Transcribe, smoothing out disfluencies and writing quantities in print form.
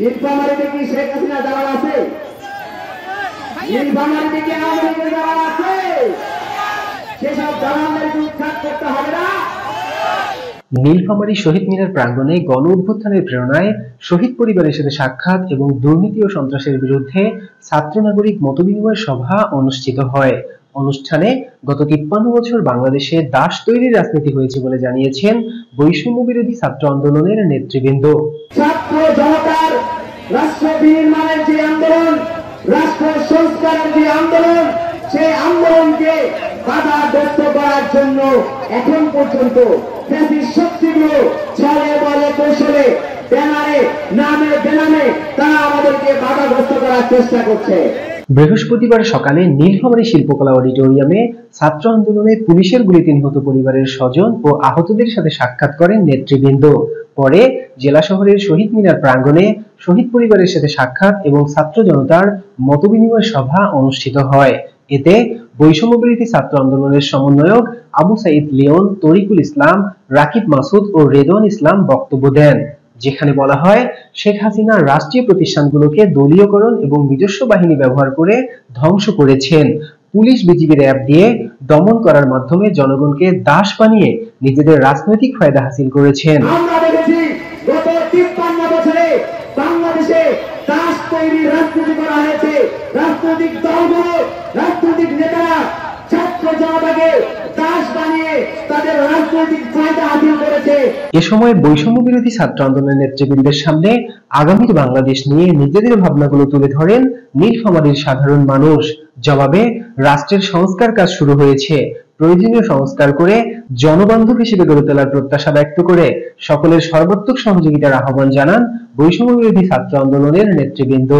নীলফামারীতে কি শেখ হাসিনা দালাল আছে? নীলফামারীতে কি আওয়ামী লীগের দালাল আছে? সেসব দালালদেরকে উৎখাত করতে হবে না। নীলফামারী শহীদ মিনার প্রাঙ্গণে গণ অভ্যুত্থানের প্রেরণায় শহীদ পরিবারের সাথে সাক্ষাৎ এবং দুর্নীতি ও সন্ত্রাসের বিরুদ্ধে ছাত্র নাগরিক মতবিনিময় সভা অনুষ্ঠিত হয়। অনুষ্ঠানে গত 53 বছর বাংলাদেশে দাস তৈরির রাজনীতি হয়েছে বলে জানিয়েছেন বৈষম্য বিরোধী ছাত্র আন্দোলনের নেতৃবৃন্দ। ছাত্র জনতার রাষ্ট্র বিনির্মাণের যে আন্দোলন, রাষ্ট্র সংস্কারের যে আন্দোলন, সেই আন্দোলনকে বাধাগ্রস্ত করার জন্য এখন পর্যন্ত ফ্যাসিস্ট শক্তিগুলো ছলে বলে কৌশলে ব্যানারে নামে বেনামে তারা আমাদেরকে বাধাগ্রস্ত করার চেষ্টা করছে। বৃহস্পতিবার সকালে নীলফামারী শিল্পকলা অডিটোরিয়ামে ছাত্র আন্দোলনে পুলিশের গুলিতে নিহত পরিবারের স্বজন ও আহতদের সাথে সাক্ষাৎ করেন নেতৃবৃন্দ। পরে জেলা শহরের শহীদ মিনার প্রাঙ্গণে শহীদ পরিবারের সাথে সাক্ষাৎ এবং ছাত্র জনতার মতবিনিময় সভা অনুষ্ঠিত হয়। এতে বৈষম্য বিরোধী ছাত্র আন্দোলনের সমন্বয়ক আবু সাইদ লিওন, তরিকুল ইসলাম, রাকিব মাসুদ ও রেদওয়ান ইসলাম বক্তব্য দেন, যেখানে বলা হয় শেখ হাসিনা রাষ্ট্রীয় প্রতিষ্ঠানগুলোকে দলীয়করণ এবং নিজস্ব বাহিনী ব্যবহার করে ধ্বংস করেছেন। পুলিশ বিজিবির অ্যাপ দিয়ে দমন করার মাধ্যমে জনগণকে দাস বানিয়ে নিজেদের রাজনৈতিক ফায়দা হাসিল করেছেন। আমরা দেখেছি গত 53 বছরে বাংলাদেশে দাস তৈরির রাজনীতি করা হয়েছে। রাজনৈতিক দলগুলো, রাজনৈতিক নেতারা ছাত্র জনতাকে দাস বানিয়ে তাদের রাজনৈতিক ফায়দা হাসিল করেছে। এ সময় বৈষম্য বিরোধী ছাত্র আন্দোলনের নেতৃবৃন্দের সামনে আগামীর বাংলাদেশ নিয়ে নিজেদের ভাবনাগুলো তুলে ধরেন নীলফামারীর সাধারণ মানুষ। জবাবে রাষ্ট্রের সংস্কার কাজ শুরু হয়েছে, প্রয়োজনীয় সংস্কার করে জনবান্ধব হিসেবে গড়ে তোলার প্রত্যাশা ব্যক্ত করে সকলের সর্বাত্মক সহযোগিতার আহ্বান জানান বৈষম্য বিরোধী ছাত্র আন্দোলনের নেতৃবৃন্দ।